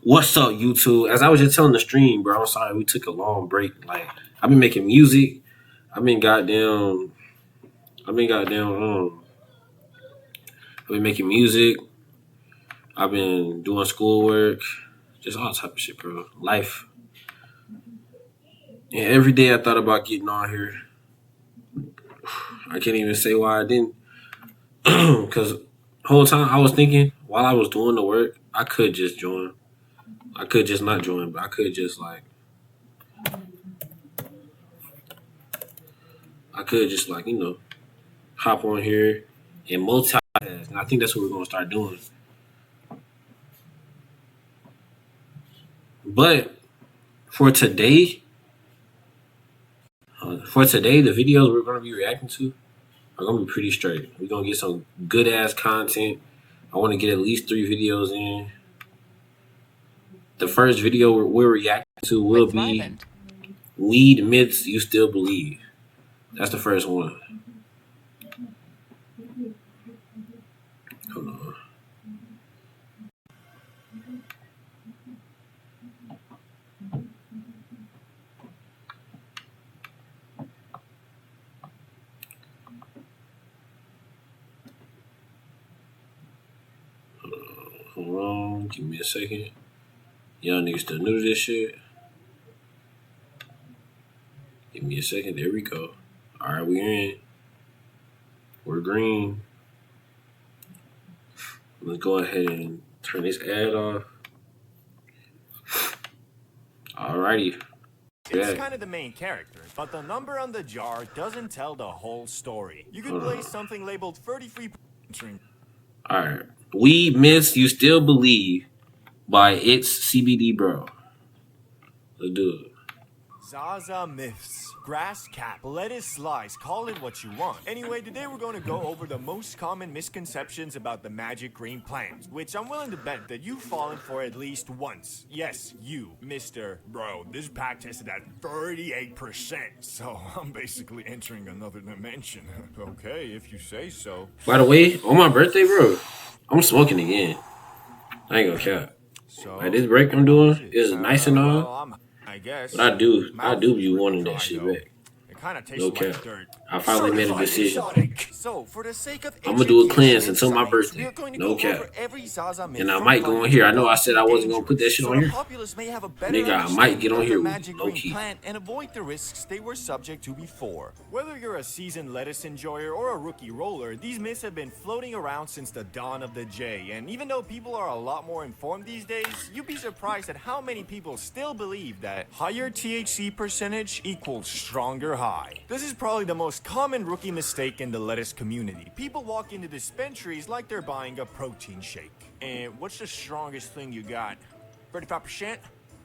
What's up, YouTube? As I was just telling the stream, bro, I'm sorry we took a long break. Like, I've been making music. I've been goddamn. I've been goddamn. I've been making music. I've been doing schoolwork, just all type of shit, bro. Life. And every day I thought about getting on here. I can't even say why I didn't, because whole time I was thinking while I was doing the work, I could just join. I could just not join, but I could just hop on here and multitask. And I think that's what we're gonna start doing. But for today, the videos we're gonna be reacting to are gonna be pretty straight. We're gonna get some good ass content. I want to get at least 3 videos in. The first video we're reacting to will be "Weed Myths You Still Believe." That's the first one. Hold on. Hold on. Give me a second. Y'all niggas still new to this shit. Give me a second. There we go. All right, we're in. We're green. Let's go ahead and turn this ad off. Alrighty. It's kind of the main character, but the number on the jar doesn't tell the whole story. You could place something labeled 33. Alright. "Weed Myths You Still Believe" by It's CBD Bro. Let's do it. Zaza myths. Grass cap, lettuce slice, call it what you want. Anyway, today we're going to go over the most common misconceptions about the magic green plant, which I'm willing to bet that you've fallen for at least once. Yes, you, Mr. Bro, this pack tested at 38%, so I'm basically entering another dimension. Okay, if you say so. By the way, on my birthday, bro, I'm smoking again. I ain't gonna cap. So, Like, this break I'm doing is nice and all, well, I guess. but I do be wanting that shit back. It kind of tastes No like cap. dirt. I finally made a decision. So, for the sake of I'm gonna do a cleanse education until my and science, birthday. we are going to No go cap. over every Zaza myth And I from might go on here. I know I said I wasn't gonna put that shit so on the here. populace may have a better Nigga, I might get on understanding of here the with magic low green key. plant and avoid the risks they were subject to before. Whether you're a seasoned lettuce enjoyer or a rookie roller, these myths have been floating around since the dawn of the J. And even though people are a lot more informed these days, you'd be surprised at how many people still believe that higher THC percentage equals stronger high. This is probably the most common rookie mistake in the lettuce community. People walk into dispensaries like they're buying a protein shake. And what's the strongest thing you got? 35%?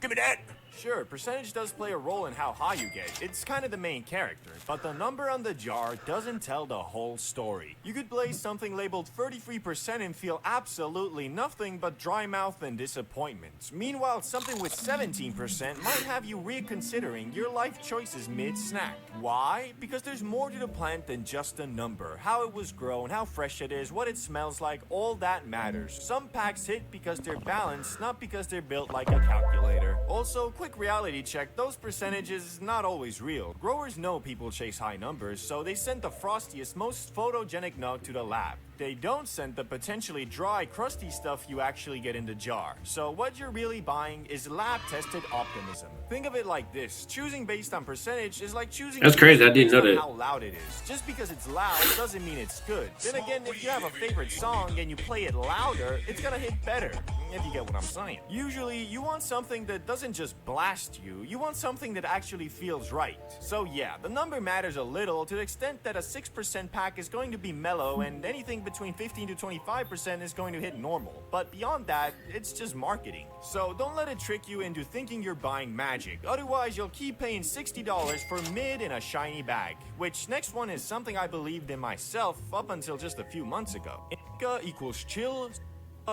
Give me that! Sure, percentage does play a role in how high you get. It's kind of the main character, but the number on the jar doesn't tell the whole story. You could blaze something labeled 33% and feel absolutely nothing but dry mouth and disappointment. Meanwhile, something with 17% might have you reconsidering your life choices mid-snack. Why? Because there's more to the plant than just a number. How it was grown, how fresh it is, what it smells like, all that matters. Some packs hit because they're balanced, not because they're built like a calculator. Also, quick reality check, those percentages not always real. Growers know people chase high numbers, so they send the frostiest, most photogenic nug to the lab. They don't send the potentially dry, crusty stuff you actually get in the jar. So what you're really buying is lab-tested optimism. Think of it like this. Choosing based on percentage is like choosing... That's crazy. I didn't know based on that. how loud it is. Just because it's loud doesn't mean it's good. Then again, if you have a favorite song and you play it louder, it's gonna hit better. If you get what I'm saying. Usually, you want something that doesn't just blast you. You want something that actually feels right. So yeah, the number matters a little to the extent that a 6% pack is going to be mellow and anything between 15 to 25% is going to hit normal. But beyond that, it's just marketing. So don't let it trick you into thinking you're buying magic. Otherwise, you'll keep paying $60 for mid in a shiny bag. Which next one is something I believed in myself up until just a few months ago. Indica equals chill,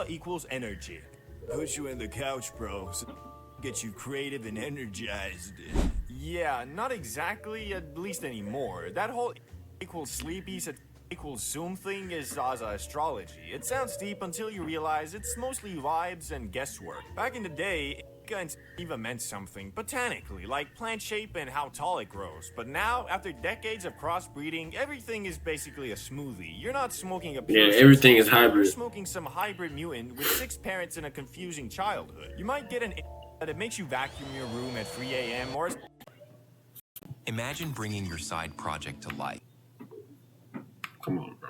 equals energy. Put you in the couch, bro. Get you creative and energized. Yeah, not exactly, at least anymore. That whole equals sleepy equals Zoom thing is Zaza astrology. It sounds deep until you realize it's mostly vibes and guesswork. Back in the day, Indica and sativa meant something botanically, like plant shape and how tall it grows. But now, after decades of crossbreeding, everything is basically a smoothie. You're not smoking a pure everything is You're hybrid. smoking some hybrid mutant with 6 parents and a confusing childhood. You might get an that makes you vacuum your room at 3 a.m. or Imagine bringing your side project to life. Come on, bro.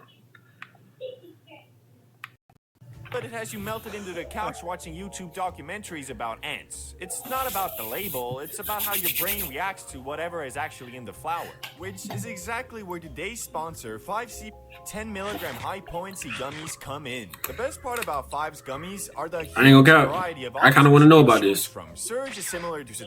but it has you melted into the couch watching YouTube documentaries about ants. It's not about the label, it's about how your brain reacts to whatever is actually in the flower. Which is exactly where today's sponsor, 5C 10 milligram high potency gummies, come in. The best part about 5's gummies are the I ain't gonna variety of count. I kind of want to know about choose this. from. Surge is similar to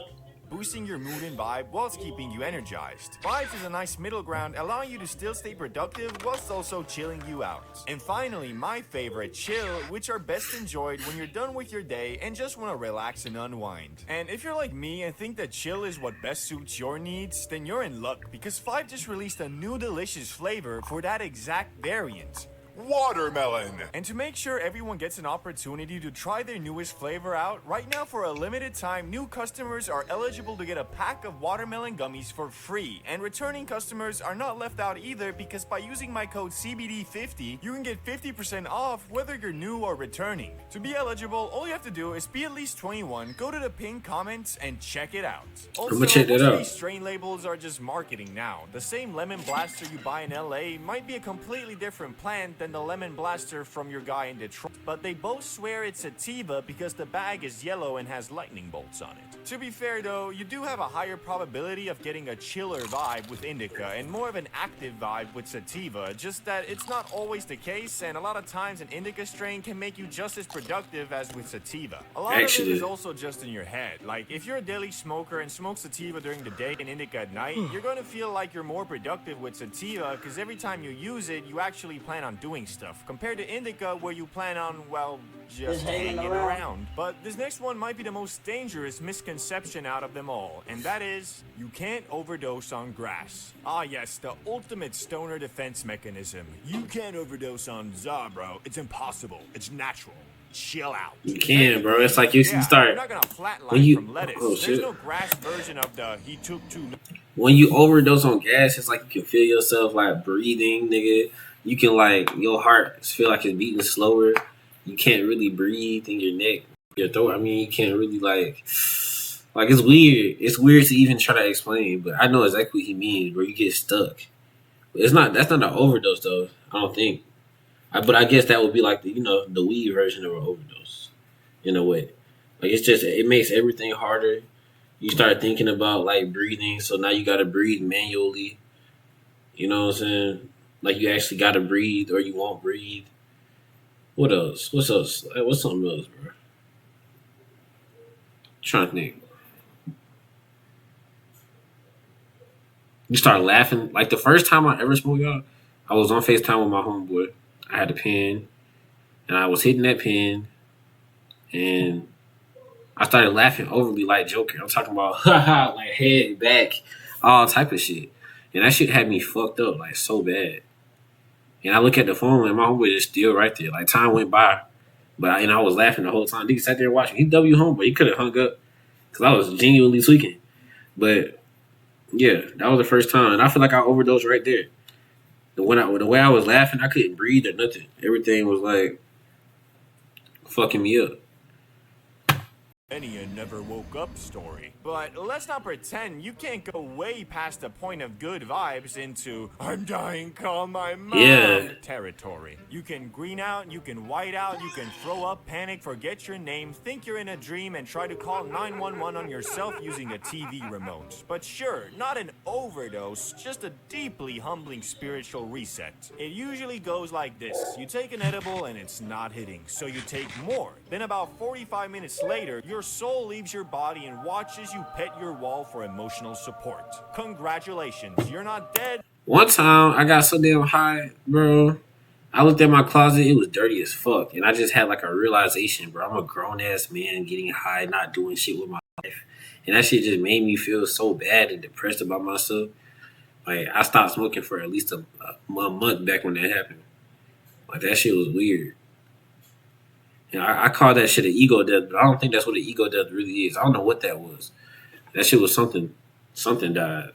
boosting your mood and vibe whilst keeping you energized. Vibes is a nice middle ground, allowing you to still stay productive whilst also chilling you out. And finally, my favorite, Chill, which are best enjoyed when you're done with your day and just want to relax and unwind. And if you're like me and think that Chill is what best suits your needs, then you're in luck because 5 just released a new delicious flavor for that exact variant. Watermelon. And to make sure everyone gets an opportunity to try their newest flavor out, right now for a limited time, new customers are eligible to get a pack of watermelon gummies for free. And returning customers are not left out either because by using my code CBD50, you can get 50% off whether you're new or returning. To be eligible, all you have to do is be at least 21, go to the pinned comments, and check it out. Also, I'ma check that most of out. these strain labels are just marketing now. The same lemon blaster you buy in LA might be a completely different plant than the lemon blaster from your guy in Detroit, but they both swear it's sativa because the bag is yellow and has lightning bolts on it. To be fair though, you do have a higher probability of getting a chiller vibe with indica and more of an active vibe with sativa, just that it's not always the case, and a lot of times an indica strain can make you just as productive as with sativa. A lot of Actually. it is also just in your head. Like if you're a daily smoker and smoke sativa during the day and indica at night, you're going to feel like you're more productive with sativa because every time you use it, you actually plan on doing stuff, compared to indica where you plan on, well, just hanging around. But this next one might be the most dangerous misconception out of them all, and that is, you can't overdose on grass. Ah yes, the ultimate stoner defense mechanism. You can't overdose on za, bro. It's impossible. It's natural. Chill out. You can, bro. It's like you Yeah, start you're not gonna flatline when you- from lettuce. oh, There's shit. no grass version of the he took two. when you overdose on gas, it's like you can feel yourself like breathing, nigga. You can like your heart feel like it's beating slower. You can't really breathe in your neck, your throat. I mean, you can't really like it's weird. It's weird to even try to explain, but I know exactly what he means. Where you get stuck. But it's not. That's not an overdose though. I don't think. But I guess that would be like the weed version of an overdose, in a way. Like it's just it makes everything harder. You start thinking about like breathing, so now you gotta breathe manually. You know what I'm saying? Like you actually gotta breathe, or you won't breathe. What else? What's else? What's something else, bro? Trying to think. You start laughing. Like the first time I ever smoked y'all, I was on FaceTime with my homeboy. I had a pen, and I was hitting that pen, and I started laughing overly like Joker. I'm talking about haha, like head, back, all type of shit. And that shit had me fucked up, like so bad. And I look at the phone and my homeboy is still right there. Like time went by. But I was laughing the whole time. Nigga sat there watching. He W homeboy. He could have hung up. Cause I was genuinely tweaking. But yeah, that was the first time. And I feel like I overdosed right there. The way I was laughing, I couldn't breathe or nothing. Everything was like fucking me up. Any and never woke up story. But let's not pretend you can't go way past the point of good vibes into I'm dying, call my mom Yeah. territory. You can green out, you can white out, you can throw up, panic, forget your name, think you're in a dream, and try to call 911 on yourself using a TV remote. But sure, not an overdose, just a deeply humbling spiritual reset. It usually goes like this. You take an edible and it's not hitting, so you take more. Then about 45 minutes later, your soul leaves your body and watches you pet your wall for emotional support. Congratulations, you're not dead. One time I got so damn high, bro. I looked at my closet, it was dirty as fuck. And I just had like a realization, bro. I'm a grown ass man getting high, not doing shit with my life. And that shit just made me feel so bad and depressed about myself. Like I stopped smoking for at least a month back when that happened. Like that shit was weird. And I call that shit an ego death, but I don't think that's what an ego death really is. I don't know what that was. That shit was something. Something died.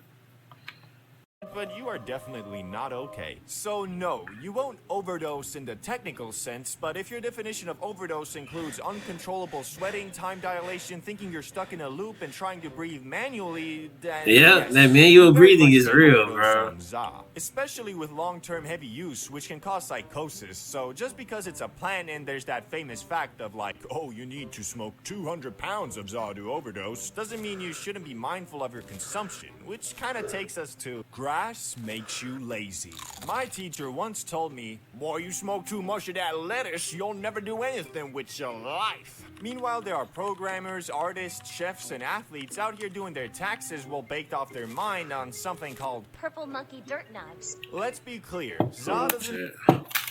But you are definitely not okay. So no, you won't overdose in the technical sense, but if your definition of overdose includes uncontrollable sweating, time dilation, thinking you're stuck in a loop, and trying to breathe manually, then Yeah, yes, that manual you very breathing much is can real, overdose bro. on za, especially with long-term heavy use, which can cause psychosis. So just because it's a plant and there's that famous fact of like, oh, you need to smoke 200 pounds of za to overdose, doesn't mean you shouldn't be mindful of your consumption, which kind of takes us to grass makes you lazy. My teacher once told me, boy, you smoke too much of that lettuce, you'll never do anything with your life. Meanwhile, there are programmers, artists, chefs, and athletes out here doing their taxes while baked off their mind on something called Purple Monkey Dirt Knives. Let's be clear, za Oh, doesn't shit.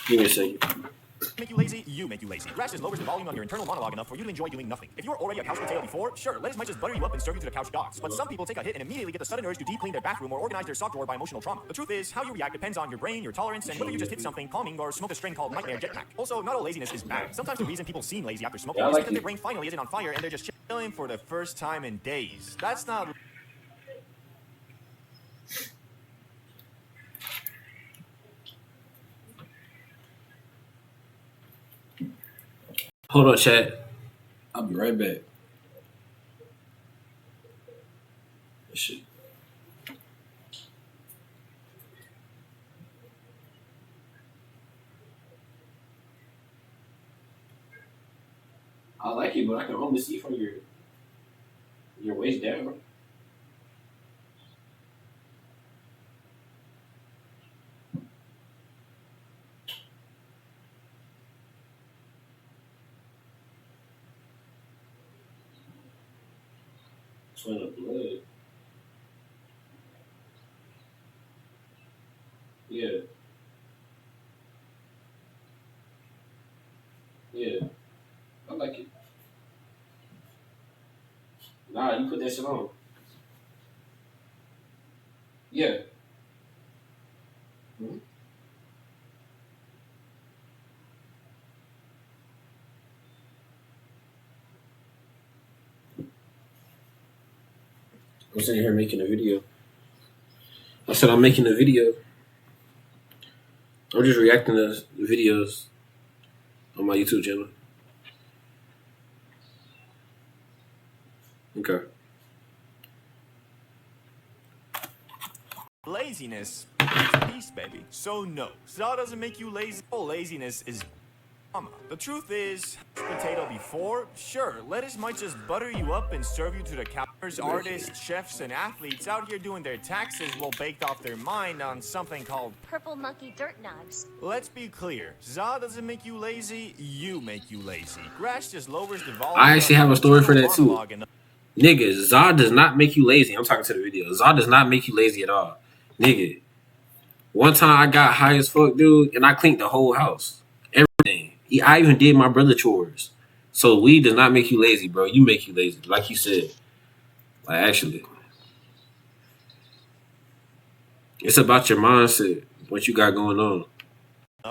Give me a second. make you lazy, you make you lazy. Grass just lowers the volume on your internal monologue enough for you to enjoy doing nothing. If you were already a couch potato before, sure, lettuce might just butter you up and serve you to the couch gods. But some people take a hit and immediately get the sudden urge to deep clean their bathroom or organize their sock drawer by emotional trauma. The truth is, how you react depends on your brain, your tolerance, and whether you just hit something calming or smoke a strain called Nightmare Jetpack. Also, not all laziness is bad. Sometimes the reason people seem lazy after smoking Yeah, I is like because you. their brain finally isn't on fire and they're just chilling for the first time in days. That's not Hold on, chat. I'll be right back. Shit. I like it, but I can only see from your waist down. Swing of blood. Yeah. Yeah. I like it. Nah, you put that shit on. Yeah. Mhm. I'm sitting here making a video. I said I'm making a video. I'm just reacting to videos on my YouTube channel. Okay. laziness. It's peace, baby. So no, za doesn't make you lazy. All laziness is the truth is, potato before, sure, lettuce might just butter you up and serve you to the counters. Artists, chefs, and athletes out here doing their taxes while baked off their mind on something called Purple Monkey Dirt Knives. Let's be clear, za doesn't make you lazy, you make you lazy. Grass just lowers the volume. I actually have a story for that too. monologue and- Nigga, za does not make you lazy. I'm talking to the video. Za does not make you lazy at all. Nigga, one time I got high as fuck, dude, and I cleaned the whole house. Everything. I even did my brother chores. So weed does not make you lazy, bro. You make you lazy, like you said. Like, actually. It's about your mindset, what you got going on.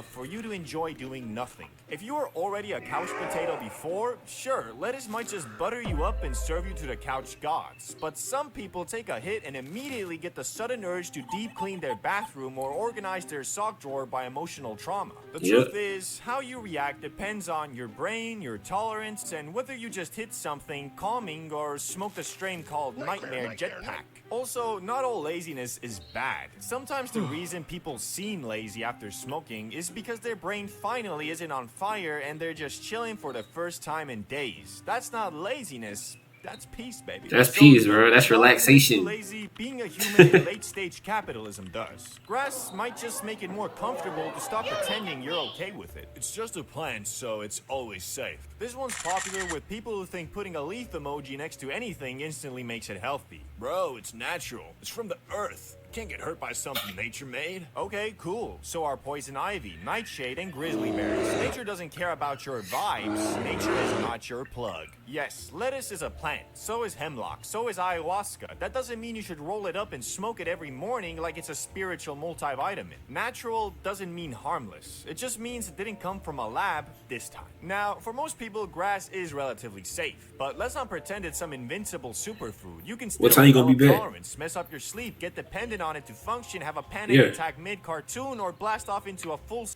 for you to enjoy doing nothing. If you were already a couch potato before, sure, lettuce might just butter you up and serve you to the couch gods. But some people take a hit and immediately get the sudden urge to deep clean their bathroom or organize their sock drawer by emotional trauma. The Yep. truth is, how you react depends on your brain, your tolerance, and whether you just hit something calming or smoked a strain called Nightmare Jetpack. Also, not all laziness is bad. Sometimes the reason people seem lazy after smoking is because their brain finally isn't on fire and they're just chilling for the first time in days. That's not laziness. That's peace, baby. That's peace, bro. That's not only makes you relaxation. lazy, being a human in late-stage capitalism does. Grass might just make it more comfortable to stop pretending you're okay with it. It's just a plant, so it's always safe. This one's popular with people who think putting a leaf emoji next to anything instantly makes it healthy. Bro, it's natural. It's from the earth. Can't get hurt by something nature made. Okay, cool. So are poison ivy, nightshade, and grizzly berries. Nature doesn't care about your vibes. Nature is not your plug. Yes, lettuce is a plant. So is hemlock. So is ayahuasca. That doesn't mean you should roll it up and smoke it every morning like it's a spiritual multivitamin. Natural doesn't mean harmless. It just means it didn't come from a lab this time. Now, for most people, grass is relatively safe. But let's not pretend it's some invincible superfood. You can still What time you gonna be develop back? tolerance, mess up your sleep, get dependent on it to function, have a panic attack mid-cartoon, or blast off into a full...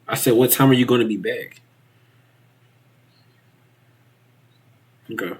I said, what time are you going to be back? Okay.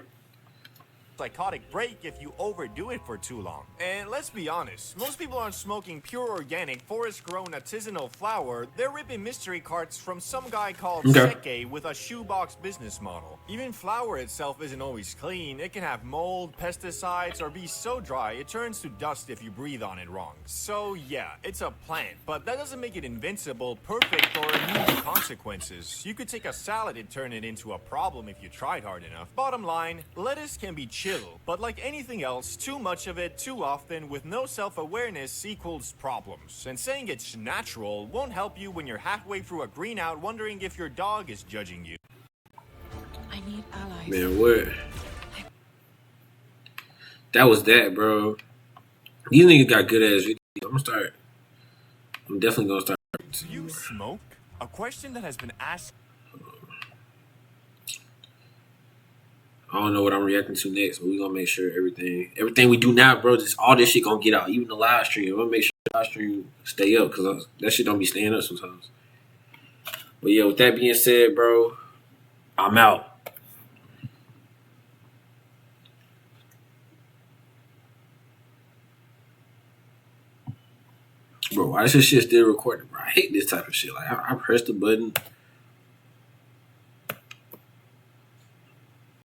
psychotic break if you overdo it for too long. And let's be honest, most people aren't smoking pure organic forest-grown artisanal flower. They're ripping mystery carts from some guy called Seke with a shoebox business model. Even flour itself isn't always clean. It can have mold, pesticides, or be so dry it turns to dust if you breathe on it wrong. So yeah, it's a plant, but that doesn't make it invincible, perfect, or immune to consequences. You could take a salad and turn it into a problem if you tried hard enough. Bottom line, lettuce can be chill, but like anything else, too much of it too often with no self-awareness equals problems. And saying it's natural won't help you when you're halfway through a green out wondering if your dog is judging you. I need allies. Man, what? That was that, bro. These niggas got good ass videos. I'm definitely gonna start. Do you smoke? A question that has been asked. I don't know what I'm reacting to next, but we gonna make sure everything we do now, bro, just all this shit gonna get out. Even the live stream. I'm gonna make sure the live stream stay up because that shit don't be staying up sometimes. But yeah, with that being said, bro, I'm out. Bro, why is this shit still recording, bro? I hate this type of shit. Like, I press the button.